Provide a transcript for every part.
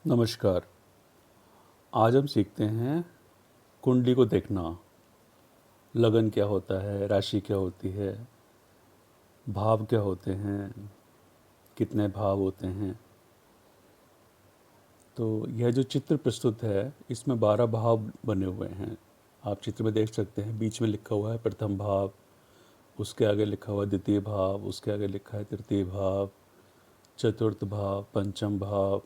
नमस्कार। आज हम सीखते हैं कुंडली को देखना। लगन क्या होता है, राशि क्या होती है, भाव क्या होते हैं, कितने भाव होते हैं। तो यह जो चित्र प्रस्तुत है इसमें 12 भाव बने हुए हैं। आप चित्र में देख सकते हैं, बीच में लिखा हुआ है प्रथम भाव, उसके आगे लिखा हुआ है द्वितीय भाव, उसके आगे लिखा है तृतीय भाव, चतुर्थ भाव, पंचम भाव,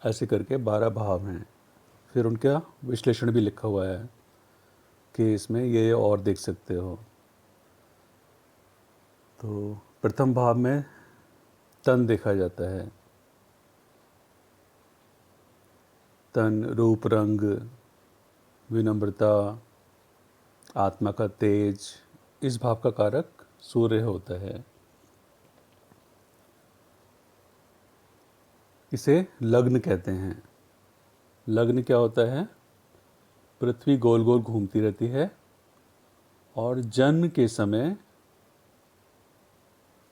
ऐसे करके 12 भाव हैं। फिर उनका विश्लेषण भी लिखा हुआ है कि इसमें ये और देख सकते हो। तो प्रथम भाव में तन देखा जाता है। तन रूप, रंग, विनम्रता, आत्मा का तेज। इस भाव का कारक सूर्य होता है। इसे लग्न कहते हैं। लग्न क्या होता है? पृथ्वी गोल गोल घूमती रहती है और जन्म के समय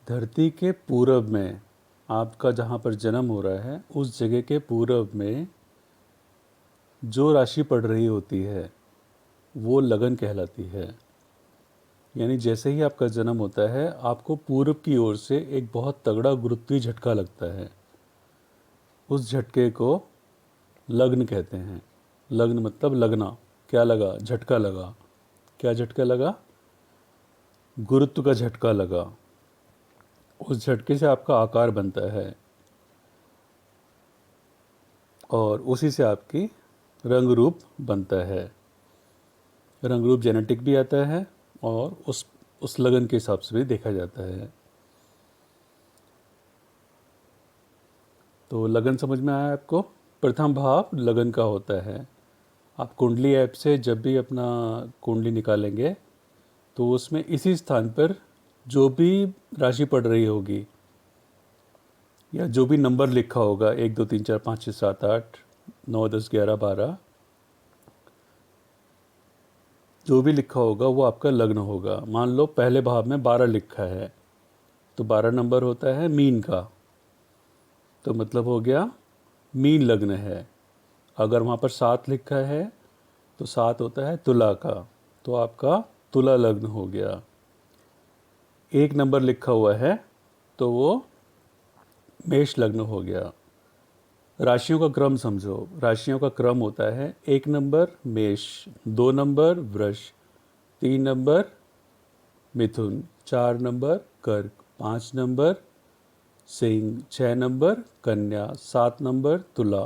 धरती के पूरब में, आपका जहाँ पर जन्म हो रहा है उस जगह के पूरब में जो राशि पड़ रही होती है वो लगन कहलाती है। यानी जैसे ही आपका जन्म होता है आपको पूरब की ओर से एक बहुत तगड़ा गुरुत्वीय झटका लगता है। उस झटके को लग्न कहते हैं। लग्न मतलब लगना। क्या लगा? झटका लगा। क्या झटका लगा? गुरुत्व का झटका लगा। उस झटके से आपका आकार बनता है और उसी से आपकी रंग रूप बनता है। रंग रूप जेनेटिक भी आता है और उस लगन के हिसाब से भी देखा जाता है। तो लगन समझ में आया आपको? प्रथम भाव लगन का होता है। आप कुंडली ऐप से जब भी अपना कुंडली निकालेंगे तो उसमें इसी स्थान पर जो भी राशि पड़ रही होगी या जो भी नंबर लिखा होगा, 1 2 3 4 5 6 7 8 9 10 11 12, जो भी लिखा होगा वो आपका लग्न होगा। मान लो पहले भाव में 12 लिखा है तो 12 नंबर होता है मीन का, तो मतलब हो गया मीन लग्न है। अगर वहाँ पर 7 लिखा है तो 7 होता है तुला का, तो आपका तुला लग्न हो गया। 1 नंबर लिखा हुआ है तो वो मेष लग्न हो गया। राशियों का क्रम समझो। राशियों का क्रम होता है 1 नंबर मेष, 2 नंबर वृष, 3 नंबर मिथुन, 4 नंबर कर्क, 5 नंबर सिंह, 6 नंबर कन्या, 7 नंबर तुला,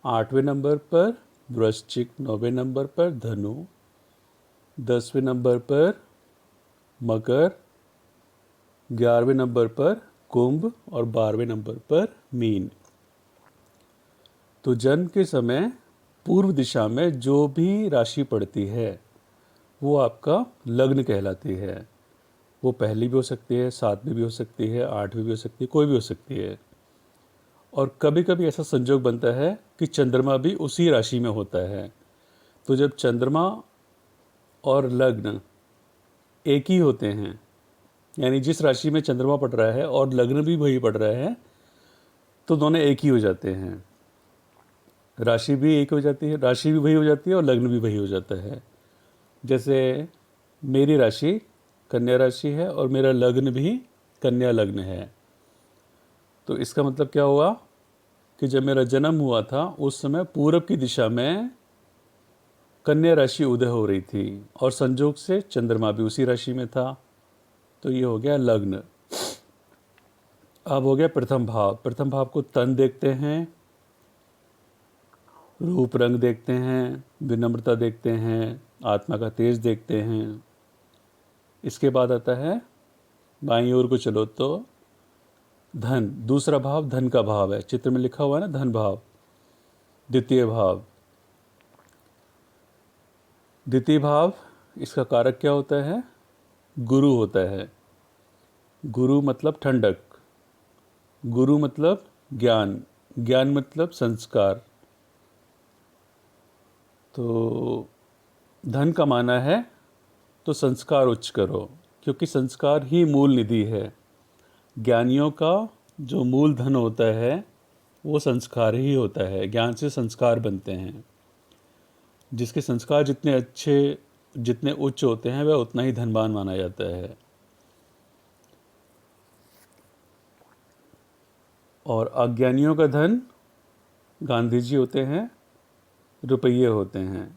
8वें नंबर पर वृश्चिक, 9वें नंबर पर धनु, 10वें नंबर पर मकर, 11वें नंबर पर कुंभ और 12वें नंबर पर मीन। तो जन्म के समय पूर्व दिशा में जो भी राशि पड़ती है वो आपका लग्न कहलाती है। वो पहली भी हो सकती है, 7वीं भी हो सकती है, 8वीं भी हो सकती है, कोई भी हो सकती है। और कभी कभी ऐसा संजोग बनता है कि चंद्रमा भी उसी राशि में होता है। तो जब चंद्रमा और लग्न एक ही होते हैं, यानी जिस राशि में चंद्रमा पड़ रहा है और लग्न भी वही पड़ रहा है, तो दोनों एक ही हो जाते हैं। राशि भी एक हो जाती है, राशि भी वही हो जाती है और लग्न भी वही हो जाता है। जैसे मेरी राशि कन्या राशि है और मेरा लग्न भी कन्या लग्न है। तो इसका मतलब क्या हुआ कि जब मेरा जन्म हुआ था उस समय पूरब की दिशा में कन्या राशि उदय हो रही थी और संजोग से चंद्रमा भी उसी राशि में था। तो ये हो गया लग्न। अब हो गया प्रथम भाव। प्रथम भाव को तन देखते हैं, रूप रंग देखते हैं, विनम्रता देखते हैं, आत्मा का तेज देखते हैं। इसके बाद आता है बाईं ओर को चलो तो धन। दूसरा भाव धन का भाव है। चित्र में लिखा हुआ है ना, धन भाव, द्वितीय भाव। द्वितीय भाव, इसका कारक क्या होता है? गुरु होता है। गुरु मतलब ठंडक, गुरु मतलब ज्ञान, ज्ञान मतलब संस्कार। तो धन कमाना है तो संस्कार उच्च करो, क्योंकि संस्कार ही मूल निधि है। ज्ञानियों का जो मूल धन होता है वो संस्कार ही होता है। ज्ञान से संस्कार बनते हैं। जिसके संस्कार जितने अच्छे, जितने उच्च होते हैं, वह उतना ही धनवान माना जाता है। और अज्ञानियों का धन गांधी जी होते हैं, रुपये होते हैं।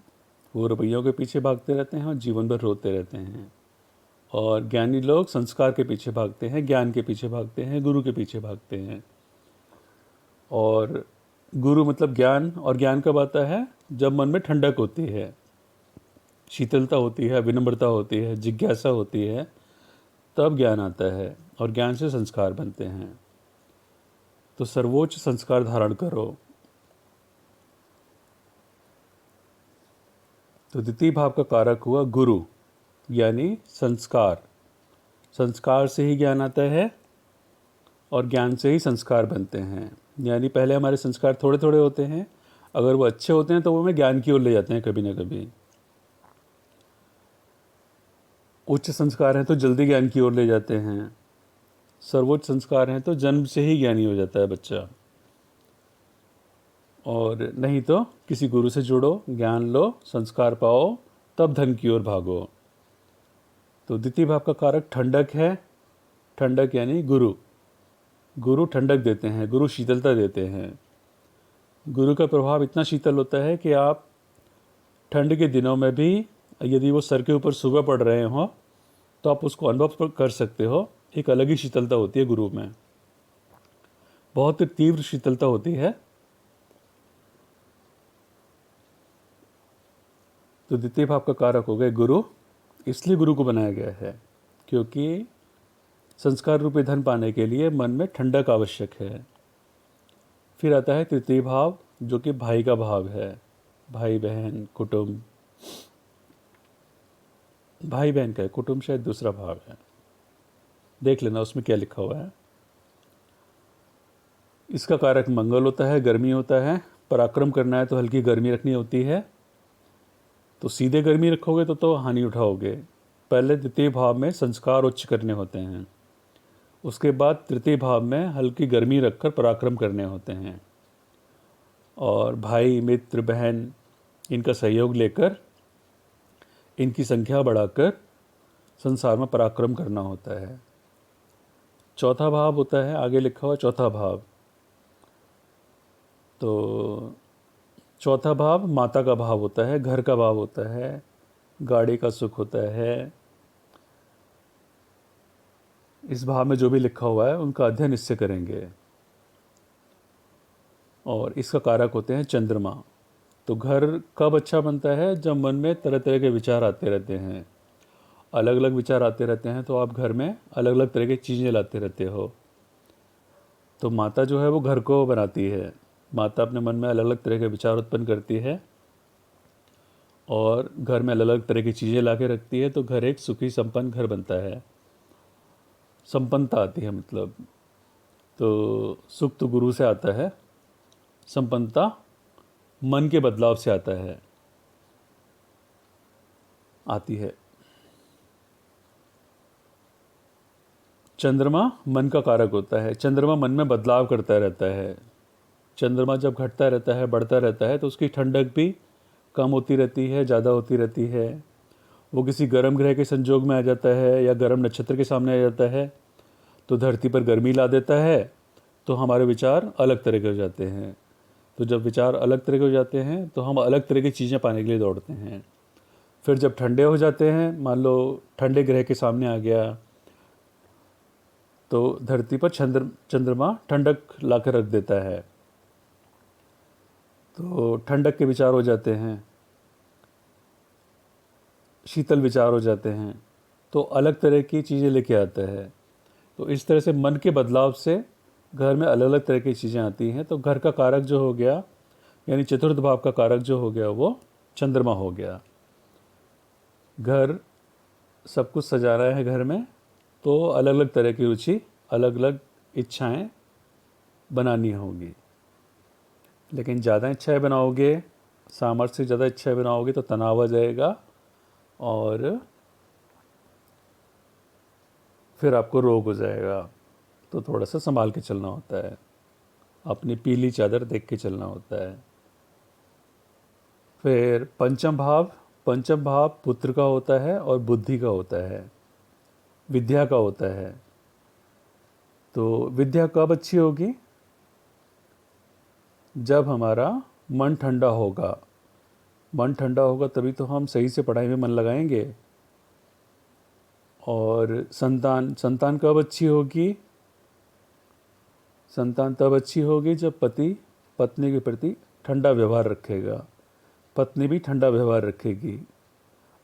वो रुपयों के पीछे भागते रहते हैं और जीवन भर रोते रहते हैं। और ज्ञानी लोग संस्कार के पीछे भागते हैं, ज्ञान के पीछे भागते हैं, गुरु के पीछे भागते हैं। और गुरु मतलब ज्ञान, और ज्ञान कब आता है? जब मन में ठंडक होती है, शीतलता होती है, विनम्रता होती है, जिज्ञासा होती है, तब ज्ञान आता है। और ज्ञान से संस्कार बनते हैं। तो सर्वोच्च संस्कार धारण करो। तो द्वितीय भाव का कारक हुआ गुरु, यानी संस्कार। संस्कार से ही ज्ञान आता है और ज्ञान से ही संस्कार बनते हैं। यानी पहले हमारे संस्कार थोड़े थोड़े होते हैं, अगर वो अच्छे होते हैं तो वो हमें ज्ञान की ओर ले जाते हैं कभी ना कभी। उच्च संस्कार हैं तो जल्दी ज्ञान की ओर ले जाते हैं। सर्वोच्च संस्कार हैं तो जन्म से ही ज्ञानी हो जाता है बच्चा। और नहीं तो किसी गुरु से जुड़ो, ज्ञान लो, संस्कार पाओ, तब धन की ओर भागो। तो द्वितीय भाव का कारक ठंडक है। ठंडक यानी गुरु। गुरु ठंडक देते हैं, गुरु शीतलता देते हैं। गुरु का प्रभाव इतना शीतल होता है कि आप ठंड के दिनों में भी यदि वो सर के ऊपर सुबह पड़ रहे हो तो आप उसको अनुभव कर सकते हो। एक अलग ही शीतलता होती है गुरु में, बहुत तीव्र शीतलता होती है। तो द्वितीय भाव का कारक हो गए गुरु। इसलिए गुरु को बनाया गया है क्योंकि संस्कार रूपी धन पाने के लिए मन में ठंडक आवश्यक है। फिर आता है तृतीय भाव, जो कि भाई का भाव है। भाई बहन, कुटुंब। भाई बहन का है, कुटुंब शायद दूसरा भाव है, देख लेना उसमें क्या लिखा हुआ है। इसका कारक मंगल होता है, गर्मी होता है। पराक्रम करना है तो हल्की गर्मी रखनी होती है। तो सीधे गर्मी रखोगे तो हानि उठाओगे। पहले द्वितीय भाव में संस्कार उच्च करने होते हैं, उसके बाद तृतीय भाव में हल्की गर्मी रखकर पराक्रम करने होते हैं। और भाई, मित्र, बहन, इनका सहयोग लेकर, इनकी संख्या बढ़ाकर संसार में पराक्रम करना होता है। चौथा भाव होता है, आगे लिखा हुआ चौथा भाव। तो चौथा भाव माता का भाव होता है, घर का भाव होता है, गाड़ी का सुख होता है। इस भाव में जो भी लिखा हुआ है उनका अध्ययन इससे करेंगे। और इसका कारक होते हैं चंद्रमा। तो घर कब अच्छा बनता है? जब मन में तरह तरह के विचार आते रहते हैं, अलग अलग विचार आते रहते हैं, तो आप घर में अलग अलग तरह की चीज़ें लाते रहते हो। तो माता जो है वो घर को बनाती है। माता अपने मन में अलग अलग तरह के विचार उत्पन्न करती है और घर में अलग अलग तरह की चीज़ें ला के रखती है, तो घर एक सुखी संपन्न घर बनता है, संपन्नता आती है मतलब। तो सुख तो गुरु से आता है, संपन्नता मन के बदलाव से आती है। चंद्रमा मन का कारक होता है। चंद्रमा मन में बदलाव करता रहता है। चंद्रमा जब घटता रहता है, बढ़ता रहता है, तो उसकी ठंडक भी कम होती रहती है, ज़्यादा होती रहती है। वो किसी गर्म ग्रह के संजोग में आ जाता है या गर्म नक्षत्र के सामने आ जाता है तो धरती पर गर्मी ला देता है, तो हमारे विचार अलग तरह के हो जाते हैं। तो जब विचार अलग तरह के हो जाते हैं तो हम अलग तरह की चीज़ें पाने के लिए दौड़ते हैं। फिर जब ठंडे हो जाते हैं, मान लो ठंडे ग्रह के सामने आ गया, तो धरती पर चंद्रमा ठंडक ला कर रख देता है, तो ठंडक के विचार हो जाते हैं, शीतल विचार हो जाते हैं, तो अलग तरह की चीज़ें लेके आता है। तो इस तरह से मन के बदलाव से घर में अलग अलग तरह की चीज़ें आती हैं। तो घर का कारक जो हो गया, यानी चतुर्थ भाव का कारक जो हो गया, वो चंद्रमा हो गया। घर सब कुछ सजाना है घर में, तो अलग अलग तरह की रुचि, अलग अलग इच्छाएं बनानी होगी। लेकिन ज़्यादा इच्छाएं बनाओगे, सामर्थ्य से ज़्यादा इच्छाएं बनाओगे तो तनाव आ जाएगा और फिर आपको रोग हो जाएगा। तो थोड़ा सा संभाल के चलना होता है। अपनी पीली चादर देख के चलना होता है। फिर पंचम भाव पुत्र का होता है और बुद्धि का होता है, विद्या का होता है। तो विद्या कब अच्छी होगी? जब हमारा मन ठंडा होगा। मन ठंडा होगा तभी तो हम सही से पढ़ाई में मन लगाएंगे। और संतान कब अच्छी होगी? संतान तब अच्छी होगी जब पति पत्नी के प्रति ठंडा व्यवहार रखेगा, पत्नी भी ठंडा व्यवहार रखेगी।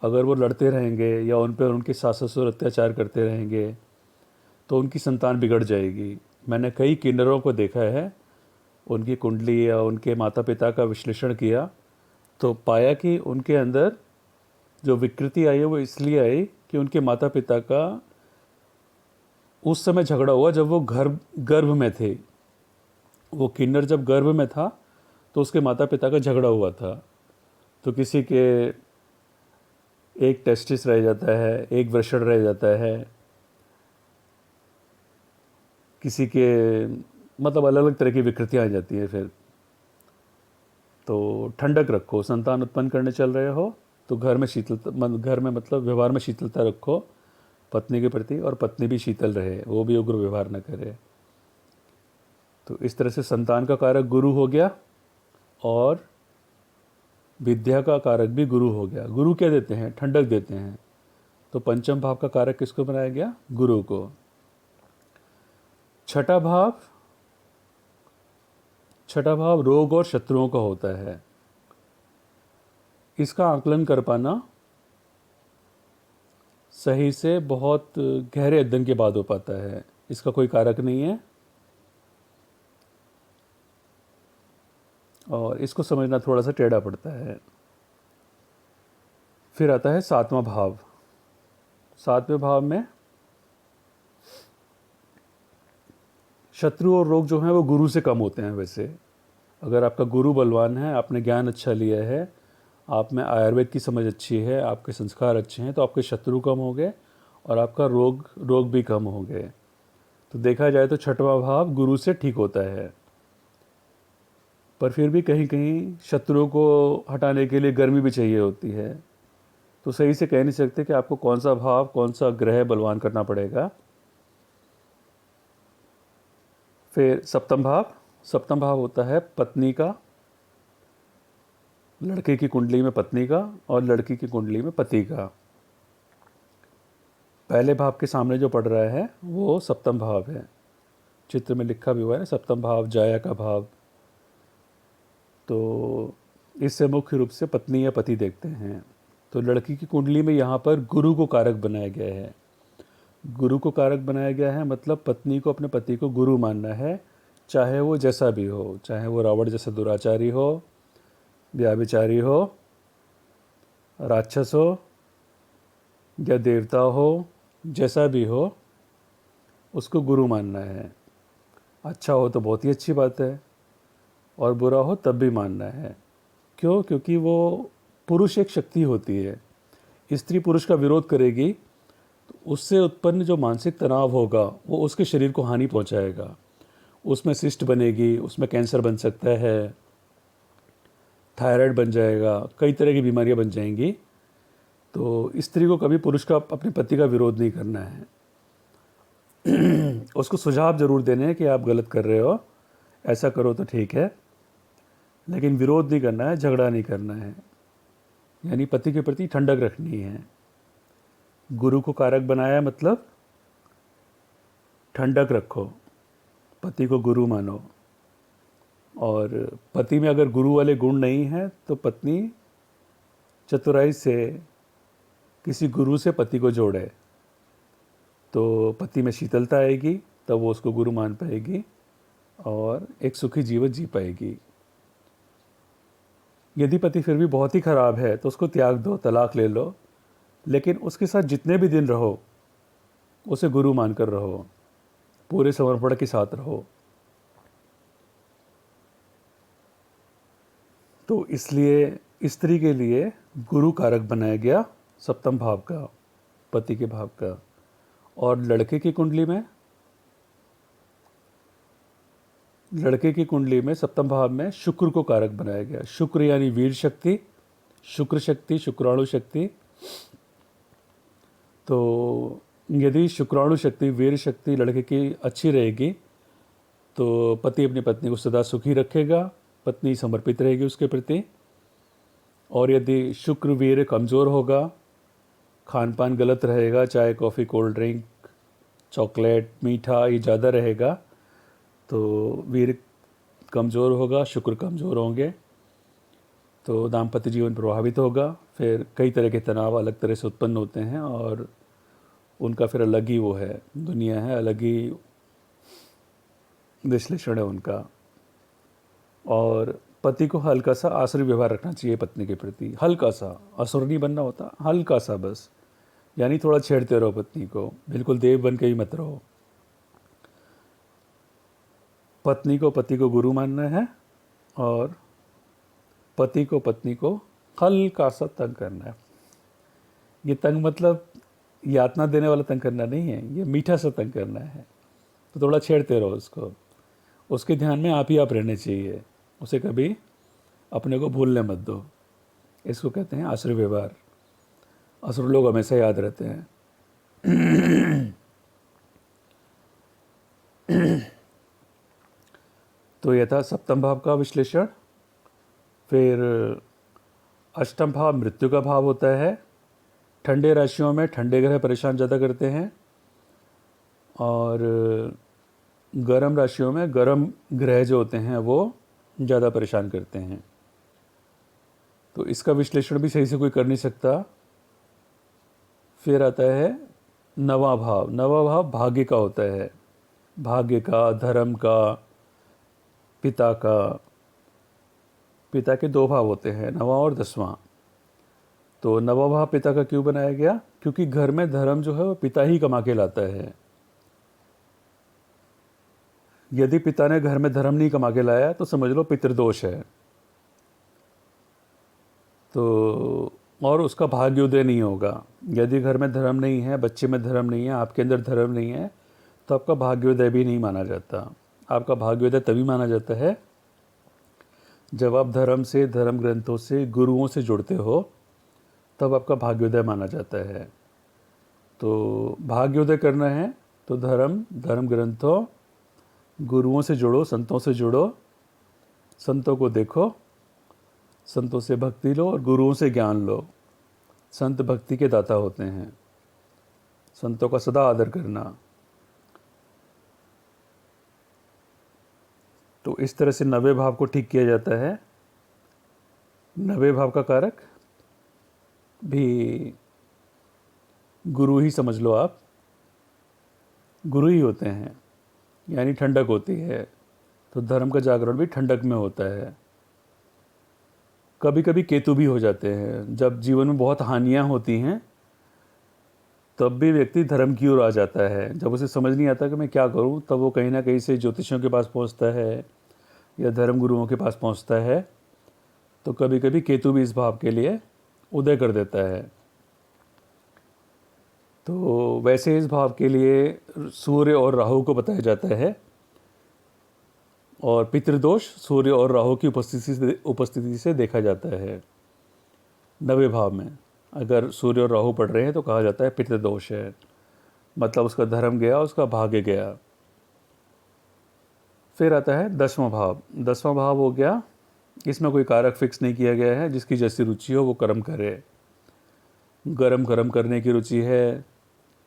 अगर वो लड़ते रहेंगे या उन पर उनके सास ससुर अत्याचार करते रहेंगे तो उनकी संतान बिगड़ जाएगी। मैंने कई किन्नरों को देखा है, उनकी कुंडली या उनके माता पिता का विश्लेषण किया तो पाया कि उनके अंदर जो विकृति आई है वो इसलिए आई कि उनके माता पिता का उस समय झगड़ा हुआ जब वो गर्भ में थे। वो किन्नर जब गर्भ में था तो उसके माता पिता का झगड़ा हुआ था। तो किसी के एक टेस्टिस रह जाता है, एक वृषण रह जाता है, किसी के मतलब अलग अलग तरह की विकृतियाँ आ जाती है। फिर तो ठंडक रखो। संतान उत्पन्न करने चल रहे हो तो घर में मतलब व्यवहार में शीतलता रखो पत्नी के प्रति, और पत्नी भी शीतल रहे, वो भी उग्र व्यवहार न करे। तो इस तरह से संतान का कारक गुरु हो गया और विद्या का कारक भी गुरु हो गया। गुरु क्या देते हैं? ठंडक देते हैं। तो पंचम भाव का कारक किसको बनाया गया? गुरु को। छठा भाव रोग और शत्रुओं का होता है। इसका आकलन कर पाना सही से बहुत गहरे अध्ययन के बाद हो पाता है। इसका कोई कारक नहीं है और इसको समझना थोड़ा सा टेढ़ा पड़ता है। फिर आता है सातवां भाव। सातवें भाव में शत्रु और रोग जो हैं वो गुरु से कम होते हैं। वैसे अगर आपका गुरु बलवान है, आपने ज्ञान अच्छा लिया है, आप में आयुर्वेद की समझ अच्छी है, आपके संस्कार अच्छे हैं, तो आपके शत्रु कम हो गए और आपका रोग भी कम हो गए। तो देखा जाए तो छठवां भाव गुरु से ठीक होता है। पर फिर भी कहीं कहीं शत्रुओं को हटाने के लिए गर्मी भी चाहिए होती है। तो सही से कह नहीं सकते कि आपको कौन सा भाव, कौन सा ग्रह बलवान करना पड़ेगा। फिर सप्तम भाव होता है पत्नी का, लड़के की कुंडली में पत्नी का और लड़की की कुंडली में पति का। पहले भाव के सामने जो पड़ रहा है वो सप्तम भाव है। चित्र में लिखा भी हुआ है ना, सप्तम भाव जाया का भाव। तो इससे मुख्य रूप से पत्नी या पति देखते हैं। तो लड़की की कुंडली में यहाँ पर गुरु को कारक बनाया गया है। गुरु को कारक बनाया गया है मतलब पत्नी को अपने पति को गुरु मानना है, चाहे वो जैसा भी हो, चाहे वो रावण जैसा दुराचारी हो, व्याभिचारी हो, राक्षस हो या देवता हो, जैसा भी हो उसको गुरु मानना है। अच्छा हो तो बहुत ही अच्छी बात है और बुरा हो तब भी मानना है। क्यों? क्योंकि वो पुरुष एक शक्ति होती है। स्त्री पुरुष का विरोध करेगी तो उससे उत्पन्न जो मानसिक तनाव होगा वो उसके शरीर को हानि पहुंचाएगा। उसमें सिस्ट बनेगी, उसमें कैंसर बन सकता है, थायराइड बन जाएगा, कई तरह की बीमारियां बन जाएंगी। तो स्त्री को कभी पुरुष का, अपने पति का विरोध नहीं करना है। उसको सुझाव ज़रूर देने हैं कि आप गलत कर रहे हो, ऐसा करो तो ठीक है, लेकिन विरोध नहीं करना है, झगड़ा नहीं करना है। यानी पति के प्रति ठंडक रखनी है। गुरु को कारक बनाया मतलब ठंडक रखो, पति को गुरु मानो। और पति में अगर गुरु वाले गुण नहीं हैं तो पत्नी चतुराई से किसी गुरु से पति को जोड़े तो पति में शीतलता आएगी, तब वो उसको गुरु मान पाएगी और एक सुखी जीवन जी पाएगी। यदि पति फिर भी बहुत ही ख़राब है तो उसको त्याग दो, तलाक ले लो, लेकिन उसके साथ जितने भी दिन रहो उसे गुरु मानकर रहो, पूरे समर्पण के साथ रहो। तो इसलिए स्त्री के लिए गुरु कारक बनाया गया सप्तम भाव का, पति के भाव का। और लड़के की कुंडली में लड़के की कुंडली में सप्तम भाव में शुक्र को कारक बनाया गया। शुक्र यानी वीर शक्ति, शुक्र शक्ति, शुक्राणु शक्ति। तो यदि शुक्राणु शक्ति, वीर शक्ति लड़के की अच्छी रहेगी तो पति अपनी पत्नी को सदा सुखी रखेगा, पत्नी समर्पित रहेगी उसके प्रति। और यदि शुक्र वीर कमज़ोर होगा, खान पान गलत रहेगा, चाय कॉफ़ी कोल्ड ड्रिंक चॉकलेट मीठा ये ज़्यादा रहेगा, तो वीर कमज़ोर होगा, शुक्र कमज़ोर होंगे, तो दाम्पत्य जीवन प्रभावित होगा। फिर कई तरह के तनाव अलग तरह से उत्पन्न होते हैं और उनका फिर अलग ही वो है, दुनिया है, अलग ही विश्लेषण है उनका। और पति को हल्का सा आसुरी व्यवहार रखना चाहिए पत्नी के प्रति, हल्का सा, असुर नहीं बनना होता, हल्का सा बस। यानी थोड़ा छेड़ते रहो पत्नी को, बिल्कुल देव बन के ही मत रहो। पत्नी को पति को गुरु मानना है और पति को पत्नी को हल्का सा तंग करना है। ये तंग मतलब यातना देने वाला तंग करना नहीं है, ये मीठा सा तंग करना है। तो थोड़ा छेड़ते रहो उसको, उसके ध्यान में आप ही आप रहने चाहिए, उसे कभी अपने को भूलने मत दो। इसको कहते हैं आसुरी व्यवहार। असुर लोग हमेशा याद रहते हैं। तो यह था सप्तम भाव का विश्लेषण। फिर अष्टम भाव मृत्यु का भाव होता है। ठंडे राशियों में ठंडे ग्रह परेशान ज़्यादा करते हैं और गर्म राशियों में गर्म ग्रह जो होते हैं वो ज़्यादा परेशान करते हैं। तो इसका विश्लेषण भी सही से कोई कर नहीं सकता। फिर आता है नवा भाव। नवा भाव भाग्य का होता है, भाग्य का, धर्म का, पिता का। पिता के दो भाव होते हैं, नवा और दसवां। तो नवा भाव पिता का क्यों बनाया गया? क्योंकि घर में धर्म जो है वो पिता ही कमा के लाता है। यदि पिता ने घर में धर्म नहीं कमा के लाया तो समझ लो पितृदोष है। तो और उसका भाग्योदय नहीं होगा। यदि घर में धर्म नहीं है, बच्चे में धर्म नहीं है, आपके अंदर धर्म नहीं है, तो आपका भाग्योदय भी नहीं माना जाता। आपका भाग्योदय तभी माना जाता है जब आप धर्म से, धर्म ग्रंथों से, गुरुओं से जुड़ते हो, तब आपका भाग्योदय माना जाता है। तो भाग्योदय करना है तो धर्म ग्रंथों, गुरुओं से जुड़ो, संतों से जुड़ो, संतों को देखो, संतों से भक्ति लो और गुरुओं से ज्ञान लो। संत भक्ति के दाता होते हैं। संतों का सदा आदर करना। तो इस तरह से नवे भाव को ठीक किया जाता है। नवे भाव का कारक भी गुरु ही समझ लो आप, गुरु ही होते हैं, यानी ठंडक होती है। तो धर्म का जागरण भी ठंडक में होता है। कभी कभी केतु भी हो जाते हैं। जब जीवन में बहुत हानियां होती हैं तब भी व्यक्ति धर्म की ओर आ जाता है। जब उसे समझ नहीं आता कि मैं क्या करूं, तब वो कहीं ना कहीं से ज्योतिषियों के पास पहुंचता है या धर्म गुरुओं के पास पहुंचता है। तो कभी कभी केतु भी इस भाव के लिए उदय कर देता है। तो वैसे इस भाव के लिए सूर्य और राहु को बताया जाता है। और पितृदोष सूर्य और राहु की उपस्थिति से देखा जाता है। नवे भाव में अगर सूर्य और राहु पढ़ रहे हैं तो कहा जाता है पितृदोष है, मतलब उसका धर्म गया, उसका भाग्य गया। फिर आता है दसवां भाव। दसवां भाव हो गया, इसमें कोई कारक फिक्स नहीं किया गया है, जिसकी जैसी रुचि हो वो कर्म करे। कर्म करने की रुचि है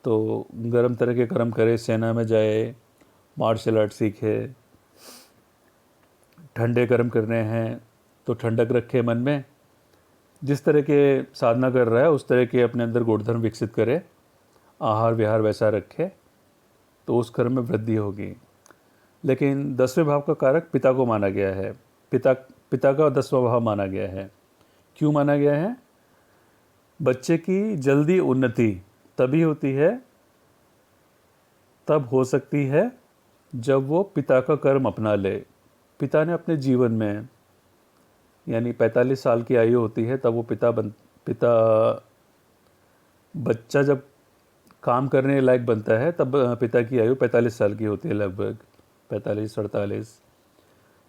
तो गर्म तरह के कर्म करे, सेना में जाए, मार्शल आर्ट सीखे। ठंडे कर्म करने हैं तो ठंडक रखे मन में। जिस तरह के साधना कर रहा है उस तरह के अपने अंदर गुणधर्म विकसित करे, आहार विहार वैसा रखे, तो उस कर्म में वृद्धि होगी। लेकिन 10वें भाव का कारक पिता को माना गया है। पिता का 10वां भाव माना गया है। क्यों माना गया है? बच्चे की जल्दी उन्नति तभी होती है, तब हो सकती है जब वो पिता का कर्म अपना ले। पिता ने अपने जीवन में, यानी 45 साल की आयु होती है तब वो बच्चा जब काम करने लायक बनता है तब पिता की आयु 45 साल की होती है, लगभग 45-48।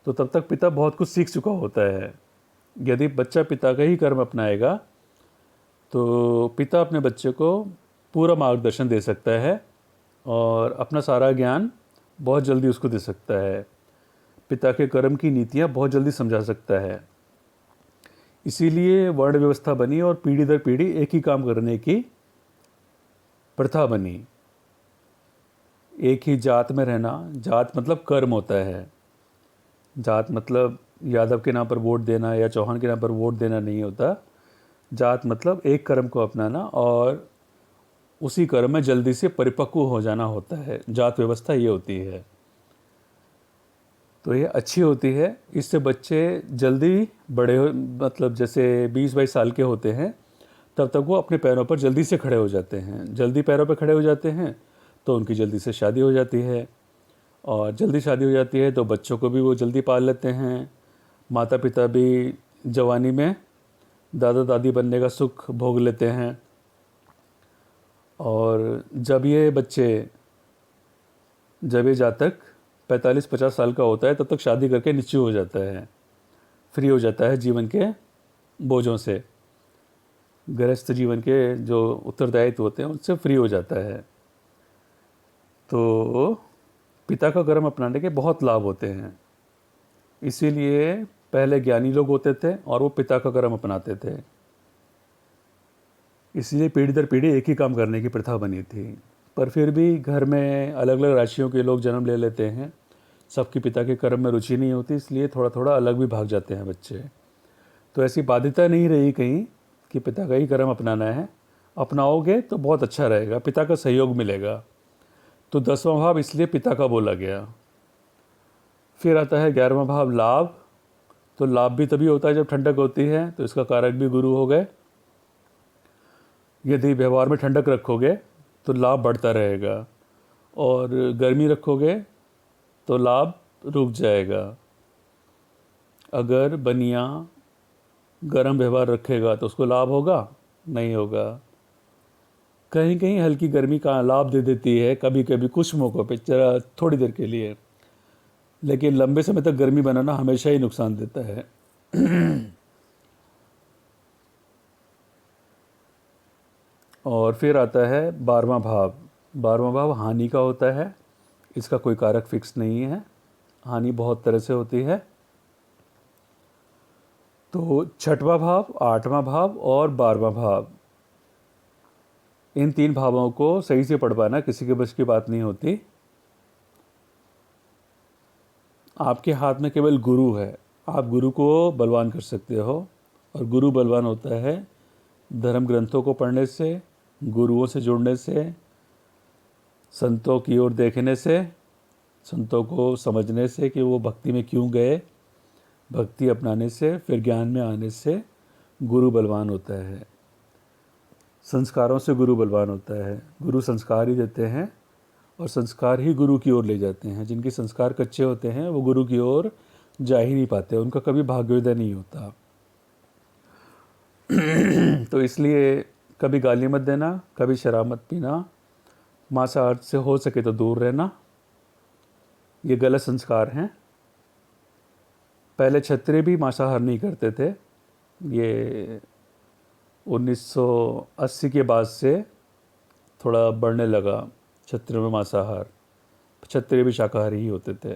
तो तब तक पिता बहुत कुछ सीख चुका होता है। यदि बच्चा पिता का ही कर्म अपनाएगा तो पिता अपने बच्चे को पूरा मार्गदर्शन दे सकता है और अपना सारा ज्ञान बहुत जल्दी उसको दे सकता है। पिता के कर्म की नीतियाँ बहुत जल्दी समझा सकता है। इसीलिए वर्ण व्यवस्था बनी और पीढ़ी दर पीढ़ी एक ही काम करने की प्रथा बनी। एक ही जात में रहना, जात मतलब कर्म होता है। जात मतलब यादव के नाम पर वोट देना या चौहान के नाम पर वोट देना नहीं होता। जात मतलब एक कर्म को अपनाना और उसी कर्म में जल्दी से परिपक्व हो जाना होता है। जात व्यवस्था ये होती है। तो ये अच्छी होती है। इससे बच्चे जल्दी बड़े हो, मतलब जैसे 20-22 साल के होते हैं तब तक वो अपने पैरों पर जल्दी से खड़े हो जाते हैं। जल्दी पैरों पर खड़े हो जाते हैं तो उनकी जल्दी से शादी हो जाती है, और जल्दी शादी हो जाती है तो बच्चों को भी वो जल्दी पाल लेते हैं। माता पिता भी जवानी में दादा दादी बनने का सुख भोग लेते हैं। और जब ये जातक 45-50 साल का होता है तब तक शादी करके निश्चय हो जाता है, फ्री हो जाता है जीवन के बोझों से, गृहस्थ जीवन के जो उत्तरदायित्व होते हैं उनसे फ्री हो जाता है। तो पिता का कर्म अपनाने के बहुत लाभ होते हैं। इसीलिए पहले ज्ञानी लोग होते थे और वो पिता का कर्म अपनाते थे। इसलिए पीढ़ी दर पीढ़ी एक ही काम करने की प्रथा बनी थी। पर फिर भी घर में अलग अलग राशियों के लोग जन्म ले लेते हैं। सबकी पिता के कर्म में रुचि नहीं होती, इसलिए थोड़ा थोड़ा अलग भी भाग जाते हैं बच्चे। तो ऐसी बाध्यता नहीं रही कहीं कि पिता का ही कर्म अपनाना है। अपनाओगे तो बहुत अच्छा रहेगा, पिता का सहयोग मिलेगा। तो 10वां भाव इसलिए पिता का बोला गया। फिर आता है 11वां भाव लाभ। तो लाभ भी तभी होता है जब ठंडक होती है, तो इसका कारक भी गुरु हो गए। यदि व्यवहार में ठंडक रखोगे तो लाभ बढ़ता रहेगा, और गर्मी रखोगे तो लाभ रुक जाएगा। अगर बनिया गर्म व्यवहार रखेगा तो उसको लाभ होगा? नहीं होगा। कहीं कहीं हल्की गर्मी का लाभ दे देती है, कभी कभी कुछ मौक़ों पे, जरा थोड़ी देर के लिए, लेकिन लंबे समय तक गर्मी बनाना हमेशा ही नुकसान देता है। और फिर आता है 12वां भाव। 12वां भाव हानि का होता है। इसका कोई कारक फिक्स नहीं है, हानि बहुत तरह से होती है। तो 6वां भाव, 8वां भाव और 12वां भाव, इन 3 भावों को सही से पढ़ पाना किसी के बस की बात नहीं होती। आपके हाथ में केवल गुरु है, आप गुरु को बलवान कर सकते हो। और गुरु बलवान होता है धर्म ग्रंथों को पढ़ने से, गुरुओं से जुड़ने से, संतों की ओर देखने से, संतों को समझने से कि वो भक्ति में क्यों गए, भक्ति अपनाने से, फिर ज्ञान में आने से गुरु बलवान होता है। संस्कारों से गुरु बलवान होता है। गुरु संस्कार ही देते हैं और संस्कार ही गुरु की ओर ले जाते हैं। जिनके संस्कार कच्चे होते हैं वो गुरु की ओर जा ही नहीं पाते, उनका कभी भाग्योदय नहीं होता। तो इसलिए कभी गाली मत देना, कभी शराब मत पीना, मांसाहार से हो सके तो दूर रहना। ये गलत संस्कार हैं। पहले क्षत्रिय भी मांसाहार नहीं करते थे। ये 1980 के बाद से थोड़ा बढ़ने लगा क्षत्रिय में मांसाहार। क्षत्रिय भी शाकाहारी ही होते थे।